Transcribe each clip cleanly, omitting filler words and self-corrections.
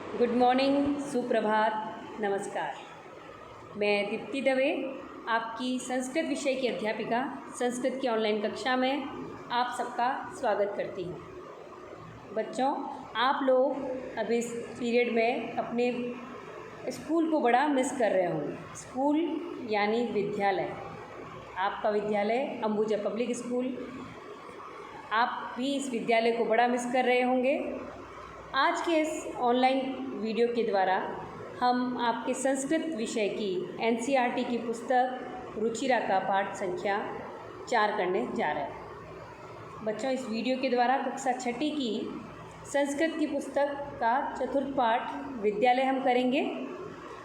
Good morning, सुप्रभात, नमस्कार। मैं दीप्ति दवे, आपकी संस्कृत विषय की अध्यापिका, संस्कृत की ऑनलाइन कक्षा में आप सबका स्वागत करती हूँ। बच्चों, आप लोग अब इस पीरियड में अपने स्कूल को बड़ा मिस कर रहे होंगे। स्कूल यानी विद्यालय। आपका विद्यालय अंबुजा पब्लिक स्कूल, आप भी इस विद्यालय को बड़ा मिस कर रहे होंगे। आज के इस ऑनलाइन वीडियो के द्वारा हम आपके संस्कृत विषय की एनसीईआरटी की पुस्तक रुचिरा का पाठ संख्या 4 करने जा रहे हैं। बच्चों, इस वीडियो के द्वारा कक्षा 6ठी की संस्कृत की पुस्तक का चतुर्थ पाठ विद्यालय हम करेंगे।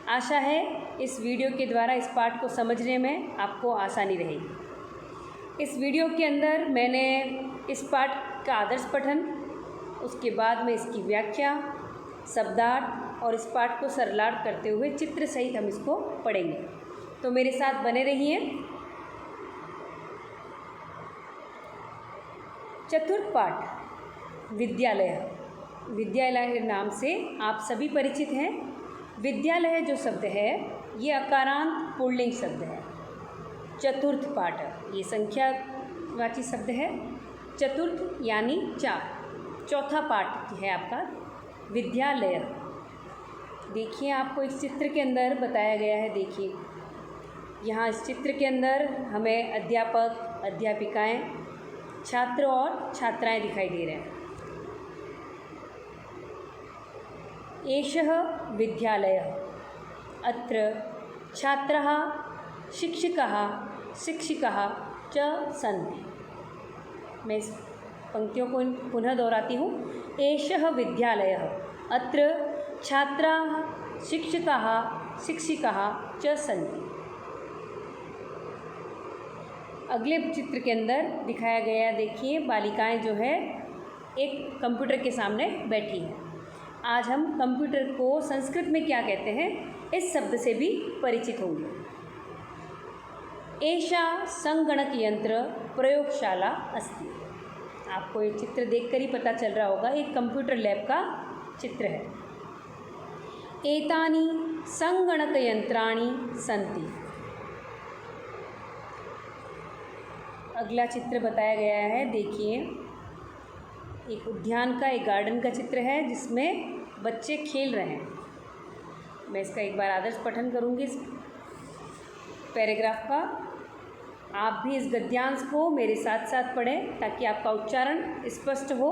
आशा है इस वीडियो के द्वारा इस पाठ को समझने में आपको आसानी रहेगी। इस वीडियो के अंदर मैंने इस पाठ का आदर्श पठन, उसके बाद में इसकी व्याख्या, शब्दार्थ और इस पाठ को सरलार्थ करते हुए चित्र सहित हम इसको पढ़ेंगे। तो मेरे साथ बने रहिए। चतुर्थ पाठ विद्यालय। विद्यालय नाम से आप सभी परिचित हैं। विद्यालय जो शब्द है ये अकारांत पुल्लिंग शब्द है। चतुर्थ पाठ ये संख्यावाची शब्द है। चतुर्थ यानी 4, चौथा पाठ है आपका विद्यालय। देखिए, आपको इस चित्र के अंदर बताया गया है। देखिए, यहाँ इस चित्र के अंदर हमें अध्यापक, अध्यापिकाएं, छात्र और छात्राएं दिखाई दे रहे हैं। एषः विद्यालयः, अत्र छात्राः, शिक्षकाः, शिक्षिकाः च सन्ति। मैं इस पंक्तियों को पुनः दोहराती हूँ। एषः विद्यालयः, अत्र छात्राः, शिक्षकाः, शिक्षिकाः च सन्ति। अगले चित्र के अंदर दिखाया गया, देखिए, बालिकाएं जो है एक कंप्यूटर के सामने बैठी हैं। आज हम कंप्यूटर को संस्कृत में क्या कहते हैं इस शब्द से भी परिचित होंगे। एषा संगणक यंत्र प्रयोगशाला अस्ति। आपको ये चित्र देखकर ही पता चल रहा होगा, एक कंप्यूटर लैब का चित्र है। एतानि संगणक यंत्राणि सन्ति। अगला चित्र बताया गया है। देखिए, एक उद्यान का, एक गार्डन का चित्र है जिसमें बच्चे खेल रहे हैं। मैं इसका एक बार आदर्श पठन करूँगी इस पैराग्राफ का। आप भी इस गद्यांश को मेरे साथ साथ पढ़ें ताकि आपका उच्चारण स्पष्ट हो।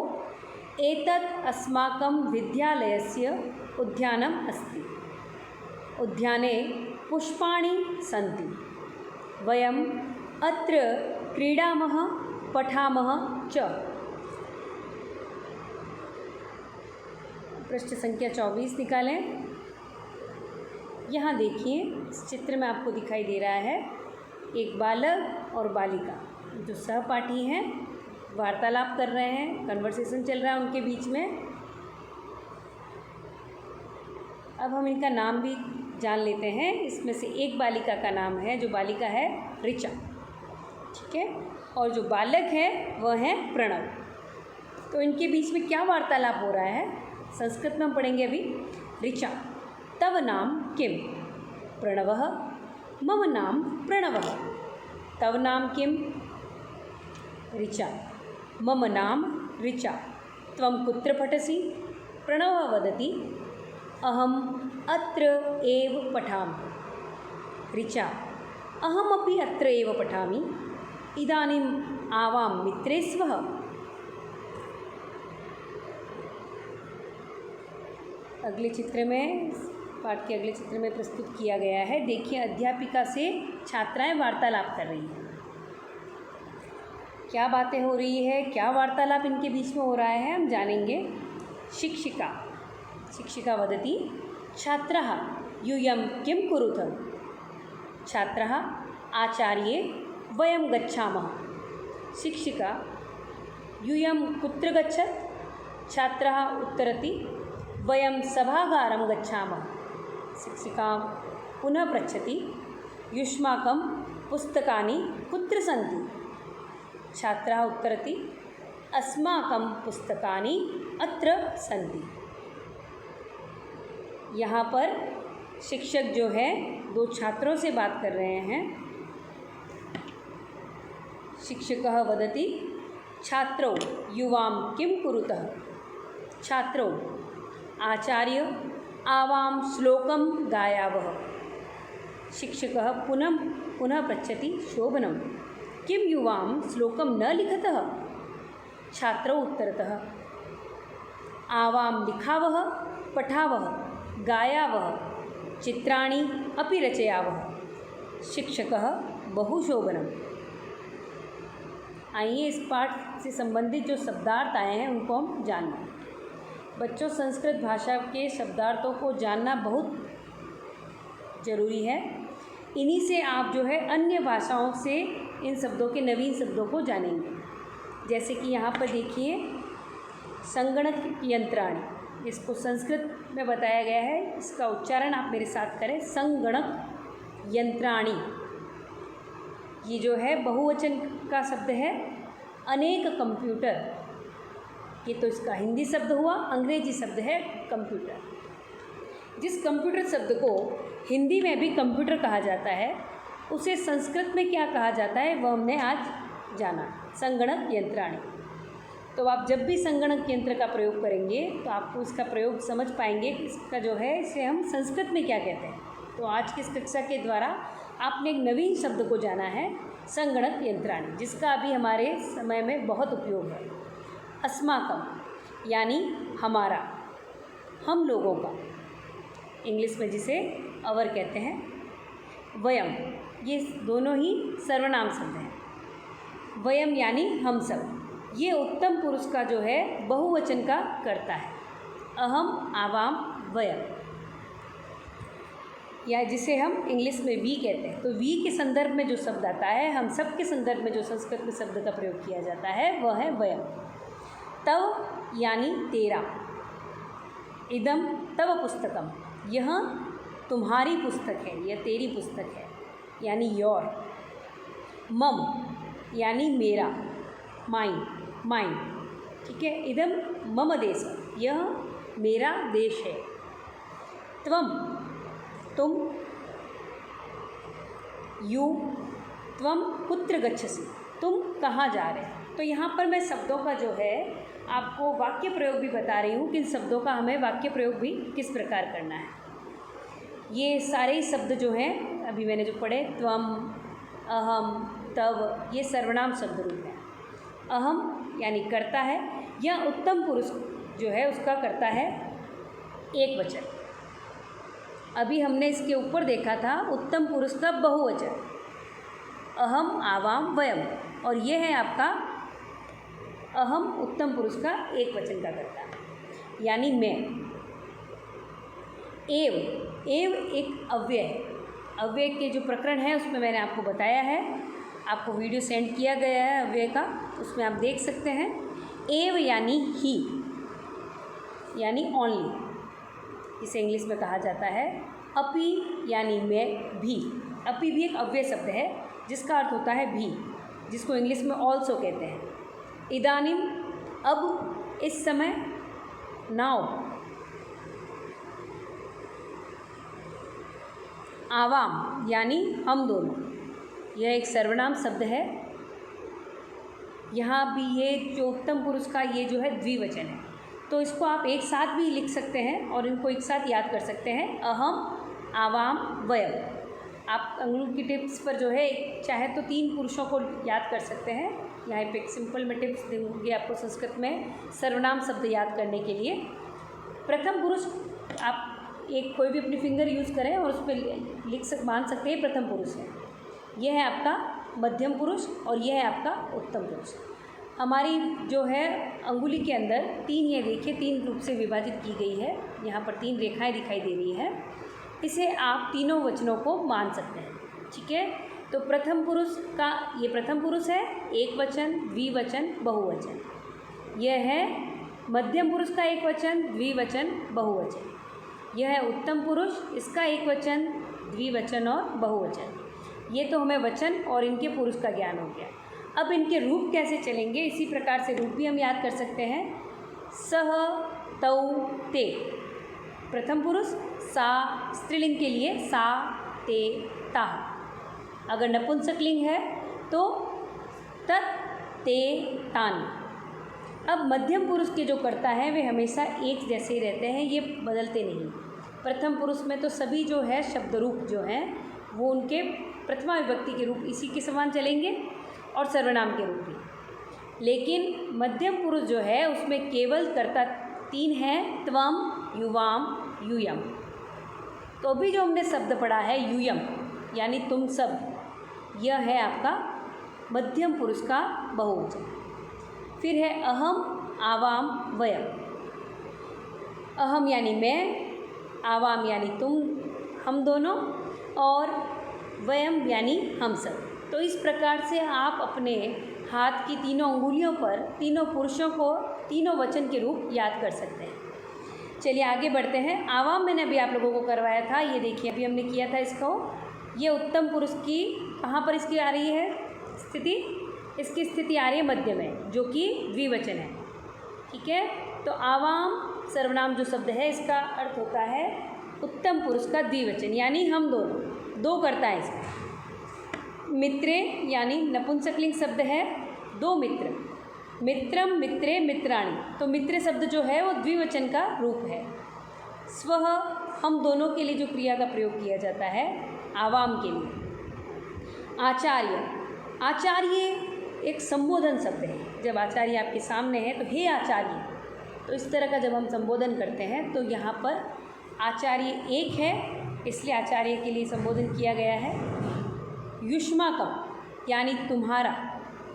एतत् अस्माकं विद्यालयस्य उद्यानम् अस्ति। उद्याने पुष्पाणि सन्ति। वयम् अत्र क्रीडामः, पठामः च। पृष्ठ संख्या 24 निकालें। यहाँ देखिए, इस चित्र में आपको दिखाई दे रहा है एक बालक और बालिका जो सहपाठी हैं, वार्तालाप कर रहे हैं, कन्वर्सेशन चल रहा है उनके बीच में। अब हम इनका नाम भी जान लेते हैं। इसमें से एक बालिका का नाम है, जो बालिका है ऋचा, ठीक है, और जो बालक है वह है प्रणव। तो इनके बीच में क्या वार्तालाप हो रहा है संस्कृत में हम पढ़ेंगे अभी। ऋचा, तव नाम किम? प्रणवः, मम नाम प्रणवः। तव नाम किम? ऋचा। मम नाम ऋचा। त्वं कुत्र पठसि? प्रणवः वदति, अहम् अत्र एव पठामि। ऋचा, अहमपि अत्र एव पठामि। इदानीम् आवां मित्रे स्वः। अगले चित्र में, पाठ के अगले चित्र में प्रस्तुत किया गया है। देखिए, अध्यापिका से छात्राएं वार्तालाप कर रही हैं। क्या बातें हो रही है, क्या वार्तालाप इनके बीच में हो रहा है, हम जानेंगे। शिक्षिका वदति, छात्राः यूयं किं कुरुथ? छात्राः, आचार्ये वयं गच्छामः। शिक्षिका, यूयं कुत्र गच्छत्? छात्रः उत्तरति, वयं सभागारं गच्छामः। शिक्षिका पुनः पृच्छति, युष्माकं पुस्तकानि कुत्र सन्ति? छात्रः उत्तरति, अस्माकं पुस्तकानि अत्र सन्ति। यहाँ पर शिक्षक जो है 2 छात्रों से बात कर रहे हैं। शिक्षकः वदति छात्रौ युवां किं कुरुतः। छात्रौ आचार्य आवां श्लोकं गायावः। शिक्षकः पुनः पृच्छति शोभनं किं युवां श्लोकं न लिखतः। छात्रौ उत्तरतः आवां लिखावः पठावः गायावः चित्राणि अपि रचयावः। शिक्षकः बहु शोभनम्। आइए इस पाठ से संबंधित जो शब्दार्थ आए हैं उनको हम जानें। बच्चों, संस्कृत भाषा के शब्दार्थों को जानना बहुत ज़रूरी है। इन्हीं से आप जो है अन्य भाषाओं से इन शब्दों के नवीन शब्दों को जानेंगे। जैसे कि यहाँ पर देखिए संगणक यंत्राणि, इसको संस्कृत में बताया गया है। इसका उच्चारण आप मेरे साथ करें, संगणक यंत्राणि। ये जो है बहुवचन का शब्द है। अनेक कंप्यूटर, ये तो इसका हिंदी शब्द हुआ। अंग्रेजी शब्द है कंप्यूटर। जिस कंप्यूटर शब्द को हिंदी में भी कंप्यूटर कहा जाता है, उसे संस्कृत में क्या कहा जाता है वह हमने आज जाना, संगणक यंत्राणि। तो आप जब भी संगणक यंत्र का प्रयोग करेंगे तो आपको इसका प्रयोग समझ पाएंगे कि इसका जो है इसे हम संस्कृत में क्या कहते हैं। तो आज की इस कक्षा के द्वारा आपने एक नवीन शब्द को जाना है, संगणक यंत्राणि, जिसका अभी हमारे समय में बहुत उपयोग है। अस्माकम यानी हमारा, हम लोगों का, इंग्लिश में जिसे अवर कहते हैं। वयम, ये दोनों ही सर्वनाम शब्द हैं। वयम यानी हम सब, ये उत्तम पुरुष का जो है बहुवचन का करता है। अहम आवाम वयम, या जिसे हम इंग्लिश में वी कहते हैं। तो वी के संदर्भ में जो शब्द आता है, हम सब के संदर्भ में जो संस्कृत में शब्द का प्रयोग किया जाता है वह है वयम। तव यानी तेरा, इदम तव पुस्तकम, यह तुम्हारी पुस्तक है, यह तेरी पुस्तक है, यानी योर। मम यानी मेरा, माइन, माइन, ठीक है। इदम मम देश, यह मेरा देश है। त्वम, तुम। यू, त्वम कुत्र गच्छसि, तुम कहाँ जा रहे हो। तो यहाँ पर मैं शब्दों का जो है आपको वाक्य प्रयोग भी बता रही हूँ कि इन शब्दों का हमें वाक्य प्रयोग भी किस प्रकार करना है। ये सारे ही शब्द जो हैं अभी मैंने जो पढ़े, त्वम, अहम, तव, ये सर्वनाम शब्द रूप है। अहम यानी करता है, यह उत्तम पुरुष जो है उसका करता है एक वचन। अभी हमने इसके ऊपर देखा था उत्तम पुरुष का बहुवचन, अहम आवाम वयम, और ये है आपका अहम उत्तम पुरुष का एक वचन का करता है, यानी मैं। एव, एव एक अव्यय है। अव्यय के जो प्रकरण है उसमें मैंने आपको बताया है, आपको वीडियो सेंड किया गया है अव्यय का, उसमें आप देख सकते हैं। एव यानी ही, यानी ओनली, इसे इंग्लिश में कहा जाता है। अपि यानी मैं, भी। अपि भी एक अव्यय शब्द है जिसका अर्थ होता है भी, जिसको इंग्लिश में ऑल्सो कहते हैं। इदानीम, अब, इस समय। नाउ, आवाम यानी हम दोनों, यह एक सर्वनाम शब्द है। यहाँ भी ये जो उत्तम पुरुष का ये जो है द्विवचन है, तो इसको आप एक साथ भी लिख सकते हैं और इनको एक साथ याद कर सकते हैं, अहम आवाम वयम। आप अंगूठी की टिप्स पर जो है चाहे तो 3 पुरुषों को याद कर सकते हैं। यहाँ पे एक सिंपल में टिप्स दूँगी आपको संस्कृत में सर्वनाम शब्द याद करने के लिए। प्रथम पुरुष, आप एक कोई भी अपनी फिंगर यूज़ करें और उस पर मान सकते हैं प्रथम पुरुष है। यह है आपका मध्यम पुरुष और यह है आपका उत्तम पुरुष। हमारी जो है अंगुली के अंदर 3, ये देखिए 3 रूप से विभाजित की गई है। यहाँ पर 3 रेखाएं दिखाई दे रही है। इसे आप तीनों वचनों को मान सकते हैं, ठीक है। तो प्रथम पुरुष का ये प्रथम पुरुष है, एक वचन, द्विवचन, बहुवचन। यह है मध्यम पुरुष का एक वचन, द्विवचन, बहुवचन। यह है उत्तम पुरुष, इसका एक वचन, द्विवचन और बहुवचन। ये तो हमें वचन और इनके पुरुष का ज्ञान हो गया। अब इनके रूप कैसे चलेंगे, इसी प्रकार से रूप भी हम याद कर सकते हैं। सह, तौ, ते। प्रथम पुरुष सा, स्त्रीलिंग के लिए सा, ते, ता। अगर नपुंसकलिंग है तो तत्, ते, तान। अब मध्यम पुरुष के जो कर्ता हैं वे हमेशा एक जैसे ही रहते हैं, ये बदलते नहीं। प्रथम पुरुष में तो सभी जो है शब्द रूप जो हैं वो उनके प्रथमा विभक्ति के रूप इसी के समान चलेंगे और सर्वनाम के रूप भी। लेकिन मध्यम पुरुष जो है उसमें केवल कर्ता 3 हैं, त्वम, युवाम, यूयम। तो अभी जो हमने शब्द पढ़ा है यूयम यानी तुम सब, यह है आपका मध्यम पुरुष का बहुवचन। फिर है अहम, आवाम, वयम। अहम यानी मैं, आवाम यानी तुम, हम दोनों, और वयम यानी हम सब। तो इस प्रकार से आप अपने हाथ की तीनों अंगुलियों पर तीनों पुरुषों को तीनों वचन के रूप याद कर सकते हैं। चलिए आगे बढ़ते हैं। आवाम मैंने अभी आप लोगों को करवाया था, ये देखिए अभी हमने किया था इसको। ये उत्तम पुरुष की कहाँ पर इसकी आ रही है स्थिति? इसकी स्थिति आ रही है मध्य में, जो कि द्विवचन है। ठीक है, तो आवाम सर्वनाम जो शब्द है इसका अर्थ होता है उत्तम पुरुष का द्विवचन, यानी हम दोनों, दो करता है इसमें। मित्रे यानी नपुंसकलिंग शब्द है, दो मित्र, मित्रम, मित्रे, मित्राणि। तो मित्र शब्द जो है वो द्विवचन का रूप है। स्वः हम दोनों के लिए जो क्रिया का प्रयोग किया जाता है आवाम के लिए। आचार्य, आचार्य एक संबोधन शब्द है। जब आचार्य आपके सामने है तो हे आचार्य, तो इस तरह का जब हम संबोधन करते हैं तो यहाँ पर आचार्य एक है, इसलिए आचार्य के लिए संबोधन किया गया है। युष्माकम यानी तुम्हारा,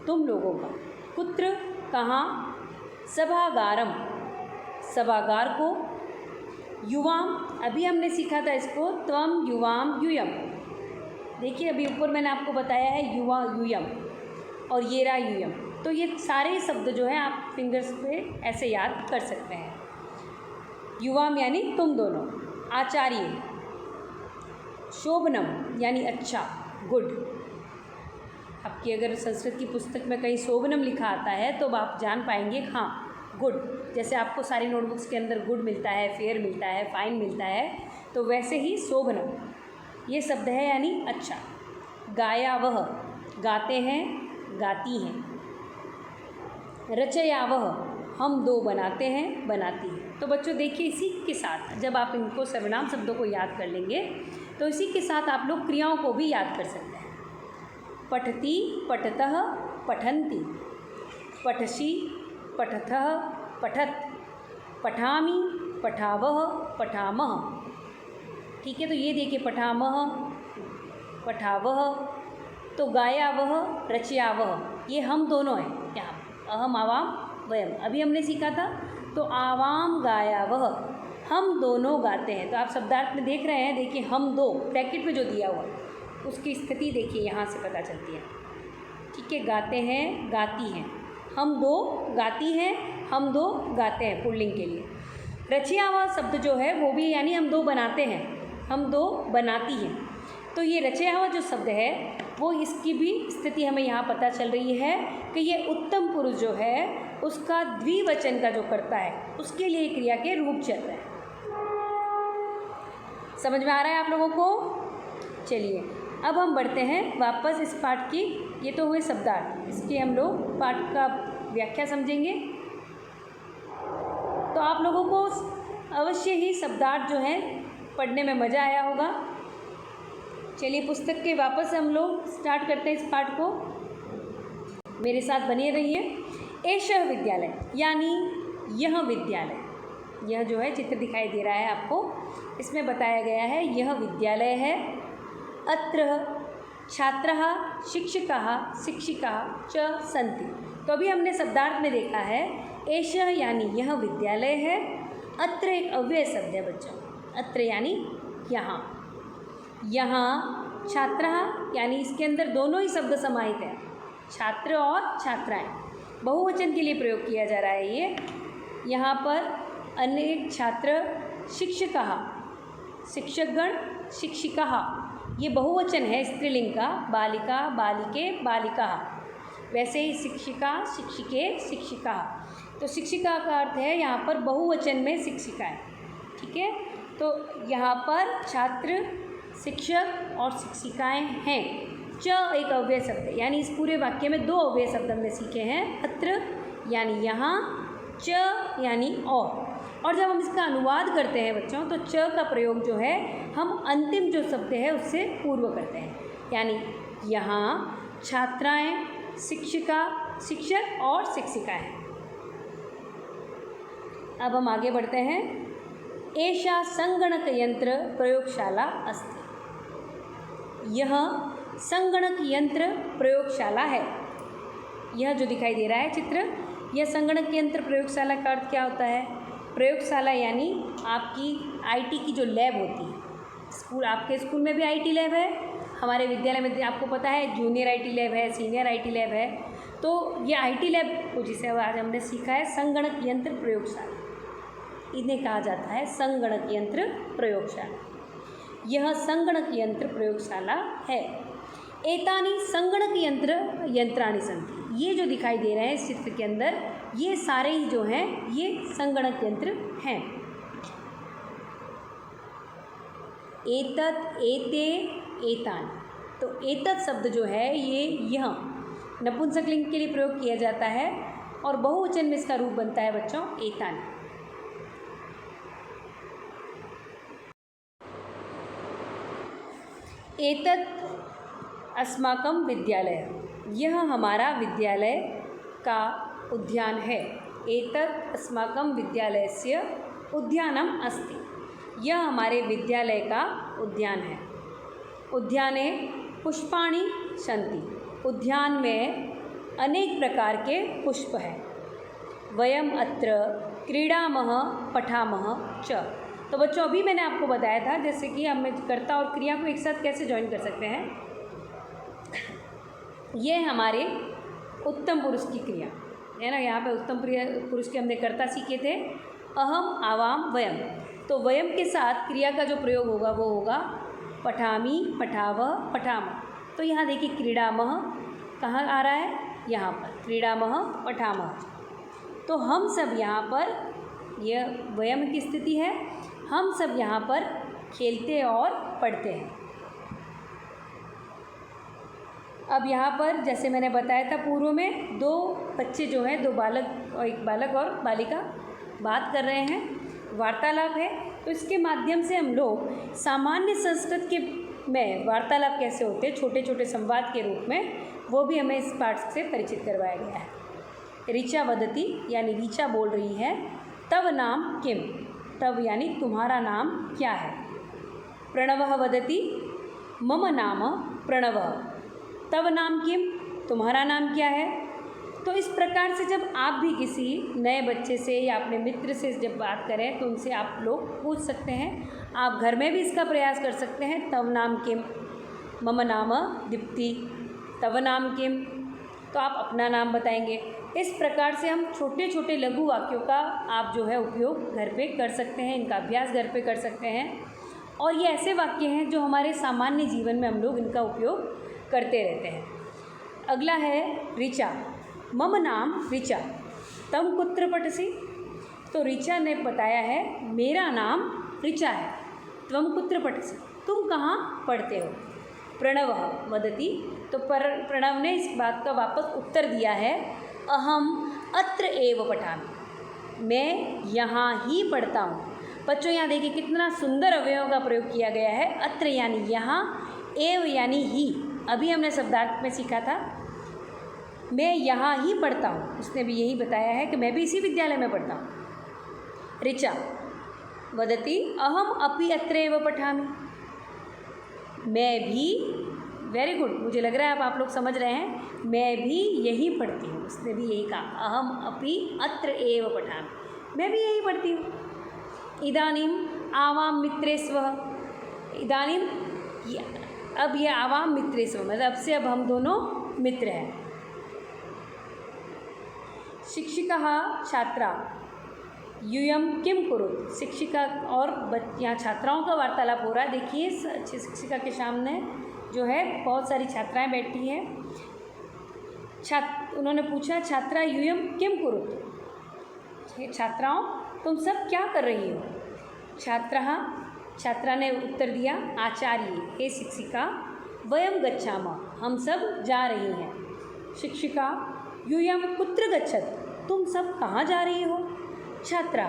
तुम लोगों का। कुत्र कहाँ, सभागारम सभागार को। युवाम अभी हमने सीखा था इसको, त्वम, युवाम, यूयम। देखिए अभी ऊपर मैंने आपको बताया है युवा, यूयम और येरा, यूयम। तो ये सारे शब्द जो हैं आप फिंगर्स पे ऐसे याद कर सकते हैं। युवाम यानी तुम दोनों। आचार्य, शोभनम यानी अच्छा, गुड। आपकी अगर संस्कृत की पुस्तक में कहीं शोभनम लिखा आता है तो आप जान पाएंगे हाँ गुड। जैसे आपको सारी नोटबुक्स के अंदर गुड मिलता है, फेयर मिलता है, फाइन मिलता है, तो वैसे ही शोभनम ये शब्द है यानी अच्छा। गायावह गाते हैं, गाती हैं। रचयावह हम दो बनाते हैं, बनाती हैं। तो बच्चों देखिए इसी के साथ जब आप इनको सर्वनाम शब्दों को याद कर लेंगे तो इसी के साथ आप लोग क्रियाओं को भी याद कर सकते हैं। पठती, पठतः, पठन्ति। पठसि, पठतः, पठत। पठामि, पठावः, पठामः। ठीक है, तो ये देखिए पठामः, पठावः। तो गायावह, रचयावह ये हम दोनों हैं यहाँ, अहम, आवाम, वयम अभी हमने सीखा था। तो आवाम, गायावह हम दोनों गाते हैं। तो आप शब्दार्थ में देख रहे हैं, देखिए हम दो ब्रैकेट में जो दिया हुआ उसकी स्थिति देखिए यहाँ से पता चलती है। ठीक है, गाते हैं, गाती हैं, हम दो गाती हैं, हम दो गाते हैं पुल्लिंग के लिए। रचयावह शब्द जो है वो भी यानी हम दो बनाते हैं, हम दो बनाती हैं। तो ये रचयावह जो शब्द है वो इसकी भी स्थिति हमें यहाँ पता चल रही है कि ये उत्तम पुरुष जो है उसका द्विवचन का जो करता है उसके लिए क्रिया के रूप चल रहा है। समझ में आ रहा है आप लोगों को? चलिए अब हम बढ़ते हैं वापस इस पाठ की। ये तो हुए शब्दार्थ, इसके हम लोग पाठ का व्याख्या समझेंगे। तो आप लोगों को अवश्य ही शब्दार्थ जो है पढ़ने में मज़ा आया होगा। चलिए पुस्तक के वापस हम लोग स्टार्ट करते हैं इस पाठ को। मेरे साथ बने रहिए। एषः विद्यालय यानी यह विद्यालय, यह जो है चित्र दिखाई दे रहा है आपको, इसमें बताया गया है यह विद्यालय है। अत्र छात्रः, शिक्षकाः, शिक्षिकाः च सन्ति। तो अभी हमने शब्दार्थ में देखा है एषः यानी यह विद्यालय है। अत्र एक अव्यय शब्द है बच्चों, अत्र यानी यहाँ। यहाँ छात्रः यानी इसके अंदर दोनों ही शब्द समाहित हैं, छात्र और छात्राएं, बहुवचन के लिए प्रयोग किया जा रहा है ये। यहाँ पर अनेक छात्र, शिक्षकाः शिक्षकगण, शिक्षिकाः ये बहुवचन है स्त्रीलिंग का, बालिका, बालिके, बालिकाः। वैसे ही शिक्षिका, शिक्षिके, शिक्षिकाः। तो शिक्षिका का अर्थ है यहाँ पर बहुवचन में शिक्षिकाएँ। ठीक है। तो यहाँ पर छात्र, शिक्षक और शिक्षिकाएं हैं। च एक अव्यय शब्द है, यानी इस पूरे वाक्य में 2 अव्यय शब्द हमने सीखे हैं। अत्र यानी यहाँ, च यानी और जब हम इसका अनुवाद करते हैं बच्चों, तो च का प्रयोग जो है हम अंतिम जो शब्द है उससे पूर्व करते हैं। यानी यहाँ छात्राएं, शिक्षिका, शिक्षक और शिक्षिकाएं। अब हम आगे बढ़ते हैं। एषा संगणक यंत्र प्रयोगशाला अस्ति। यह संगणक यंत्र प्रयोगशाला है। यह जो दिखाई दे रहा है चित्र, यह संगणक यंत्र प्रयोगशाला का अर्थ क्या होता है? प्रयोगशाला यानी आपकी आईटी की जो लैब होती है। आपके स्कूल में भी आईटी लैब है, हमारे विद्यालय में आपको पता है जूनियर आईटी लैब है, सीनियर आईटी लैब है। तो ये आईटी लैब को जिसे आज हमने सीखा है संगणक यंत्र प्रयोगशाला, इन्हें कहा जाता है संगणक यंत्र प्रयोगशाला। यह संगणक यंत्र प्रयोगशाला है। एतानि संगणक यंत्राणि सन्ति। ये जो दिखाई दे रहे हैं इस चित्र के अंदर, ये सारे ही जो हैं ये संगणक यंत्र हैं। एतत्, एते, एतानि। तो एतत् शब्द जो है ये यह नपुंसकलिंग के लिए प्रयोग किया जाता है और बहुवचन में इसका रूप बनता है बच्चों एतानि। एतत् अस्माकं विद्यालय। यह हमारा विद्यालय का उद्यान है। एतत् अस्माकं विद्यालयस्य उद्यानम् अस्ति। यह हमारे विद्यालय का उद्यान है। उद्याने पुष्पाणि सन्ति। उद्यान में अनेक प्रकार के पुष्प हैं। वयम् अत्र क्रीडामः पठामः च। तो बच्चों अभी मैंने आपको बताया था जैसे कि हम कर्ता और क्रिया को एक साथ कैसे ज्वाइन कर सकते हैं। ये हमारे उत्तम पुरुष की क्रिया है ना। यहाँ पे उत्तम पुरुष के हमने कर्ता सीखे थे, अहम, आवाम, वयम। तो वयम के साथ क्रिया का जो प्रयोग होगा वो होगा पठामी, पठावः, पठामः। तो यहाँ देखिए क्रीडामः कहाँ आ रहा है, यहाँ पर क्रीडामः पठामः। तो हम सब यहाँ पर, यह वयम की स्थिति है, हम सब यहाँ पर खेलते और पढ़ते हैं। अब यहाँ पर जैसे मैंने बताया था पूर्व में, 2 बच्चे जो हैं, 2 बालक और एक बालक और बालिका बात कर रहे हैं, वार्तालाप है। तो इसके माध्यम से हम लोग सामान्य संस्कृत के में वार्तालाप कैसे होते हैं छोटे छोटे संवाद के रूप में, वो भी हमें इस पाठ से परिचित करवाया गया है। ऋचा वदती यानी ऋचा बोल रही है, तव नाम किम। तव यानी तुम्हारा नाम क्या है। प्रणवः वदती, मम नाम प्रणवः। तव नाम किम, तुम्हारा नाम क्या है। तो इस प्रकार से जब आप भी किसी नए बच्चे से या अपने मित्र से जब बात करें तो उनसे आप लोग पूछ सकते हैं। आप घर में भी इसका प्रयास कर सकते हैं। तव नाम किम, मम नाम दीप्ति, तव नाम किम। तो आप अपना नाम बताएंगे। इस प्रकार से हम छोटे छोटे लघु वाक्यों का आप जो है उपयोग घर पे कर सकते हैं, इनका अभ्यास घर पे कर सकते हैं। और ये ऐसे वाक्य हैं जो हमारे सामान्य जीवन में हम लोग इनका उपयोग करते रहते हैं। अगला है ऋचा। मम नाम ऋचा, तम कुत्र पठसि। तो ऋचा ने बताया है मेरा नाम ऋचा है, त्वम कुत्र पठसि, तुम कहाँ पढ़ते हो। प्रणवः वदति, तो प्रणव ने इस बात का वापस उत्तर दिया है, अहम अत्र एव पठामि, मैं यहाँ ही पढ़ता हूँ। बच्चों यहाँ देखिए कितना सुंदर अवयवों का प्रयोग किया गया है। अत्र यानी यहाँ, एव यानी ही। अभी हमने शब्दार्थ में सीखा था मैं यहाँ ही पढ़ता हूँ, उसने भी यही बताया है कि मैं भी इसी विद्यालय में पढ़ता हूँ। ऋचा वदति, अहम अपि अत्र एव पठामि, मैं भी, वेरी गुड, मुझे लग रहा है आप लोग समझ रहे हैं, मैं भी यही पढ़ती हूँ। उसने भी यही कहा, अहम अपि अत्र एव पठामि, मैं भी यही पढ़ती हूँ। इदानीम आवां मित्रे स्वः। इदानीम, अब ये आवां मित्रे स्वः मतलब अब से अब हम दोनों मित्र हैं। शिक्षिका छात्रा यूयम किम कुरुत। शिक्षिका और यहाँ छात्राओं का वार्तालाप हो रहा है। देखिए शिक्षिका के सामने जो है बहुत सारी छात्राएं बैठी हैं। उन्होंने पूछा, छात्रा यूयम किम कुरुत, छात्राओं तुम सब क्या कर रही हो। छात्रः छात्रा ने उत्तर दिया आचार्य हे शिक्षिका वयं गच्छामः हम सब जा रहे हैं। शिक्षिका यूयं कुत्र गच्छत तुम सब कहाँ जा रही हो। छात्रा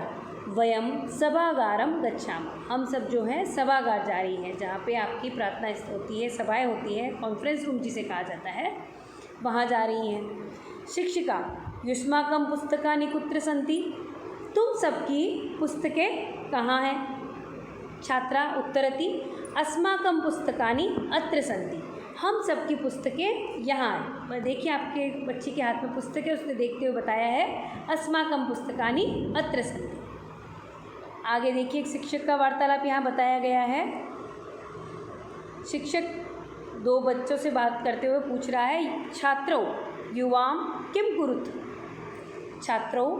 वयं सभागारं गच्छामः हम सब जो है सभागार जा रही हैं, जहाँ पे आपकी प्रार्थना होती है, सभाएं होती है, कॉन्फ्रेंस रूम जिसे कहा जाता है, वहाँ जा रही हैं। शिक्षिका युष्माकं पुस्तकानि कुत्र सन्ति तुम सबकी पुस्तकें कहाँ हैं। छात्रा उत्तरति अस्माकं पुस्तकानि अत्र सन्ति हम सबकी पुस्तकें यहाँ हैं। पर देखिए आपके बच्चे के हाथ में पुस्तक है, उसने देखते हुए बताया है अस्माकं पुस्तकानि अत्र सन्ति। आगे देखिए शिक्षक का वार्तालाप यहाँ बताया गया है। शिक्षक दो बच्चों से बात करते हुए पूछ रहा है छात्रों युवां किम कुरुत। छात्रों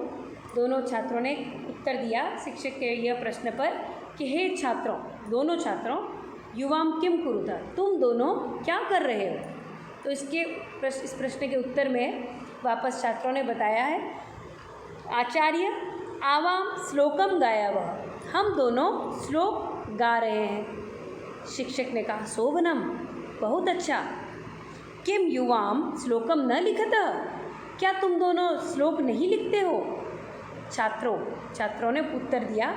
दोनों छात्रों ने उत्तर दिया शिक्षक के यह प्रश्न पर कि हे छात्रों दोनों छात्रों युवां किम कुरुत तुम दोनों क्या कर रहे हो। तो इस प्रश्न के उत्तर में वापस छात्रों ने बताया है आचार्य आवां श्लोकम गायावः हम दोनों श्लोक गा रहे हैं। शिक्षक ने कहा शोभनम बहुत अच्छा। किम युवां श्लोकम न लिखतः क्या तुम दोनों श्लोक नहीं लिखते हो। छात्रों ने उत्तर दिया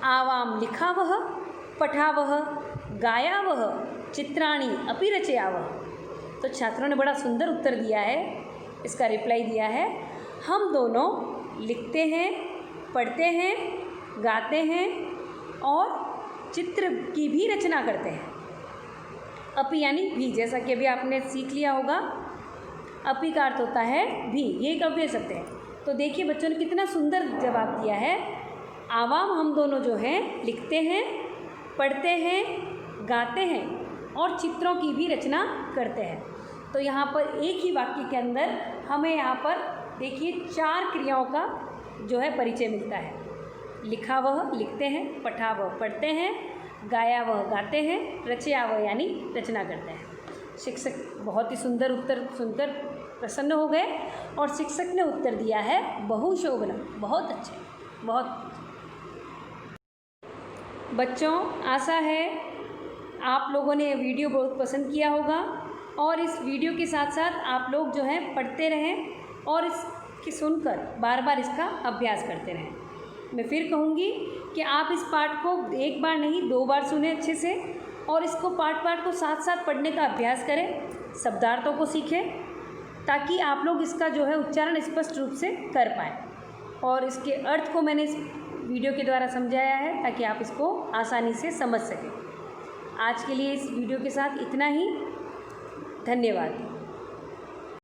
आवां लिखावः पठावः गायावः चित्राणि अपि रचयावः। तो छात्रों ने बड़ा सुंदर उत्तर दिया है, इसका रिप्लाई दिया है हम दोनों लिखते हैं, पढ़ते हैं, गाते हैं और चित्र की भी रचना करते हैं। अपि यानी भी, जैसा कि अभी आपने सीख लिया होगा अपि का अर्थ होता है भी, ये कब दे सकते हैं। तो देखिए बच्चों ने कितना सुंदर जवाब दिया है। आवाम हम दोनों जो हैं लिखते हैं, पढ़ते हैं, गाते हैं और चित्रों की भी रचना करते हैं। तो यहाँ पर एक ही वाक्य के अंदर हमें यहाँ पर देखिए 4 क्रियाओं का जो है परिचय मिलता है। लिखा वह लिखते हैं, पढ़ा वह पढ़ते हैं, गाया वह गाते हैं, रचया वह यानी रचना करते हैं। शिक्षक बहुत ही सुंदर उत्तर सुनकर प्रसन्न हो गए और शिक्षक ने उत्तर दिया है बहुशोभनम बहुत अच्छे बहुत। बच्चों आशा है आप लोगों ने ये वीडियो बहुत पसंद किया होगा और इस वीडियो के साथ साथ आप लोग जो है पढ़ते रहें और इसकी सुनकर बार बार इसका अभ्यास करते रहें। मैं फिर कहूँगी कि आप इस पाठ को एक बार नहीं 2 बार सुने अच्छे से और इसको पाठ को साथ साथ पढ़ने का अभ्यास करें, शब्दार्थों को सीखें ताकि आप लोग इसका जो है उच्चारण स्पष्ट रूप से कर पाएँ। और इसके अर्थ को मैंने इस वीडियो के द्वारा समझाया है ताकि आप इसको आसानी से समझ सकें। आज के लिए इस वीडियो के साथ इतना ही। धन्यवाद।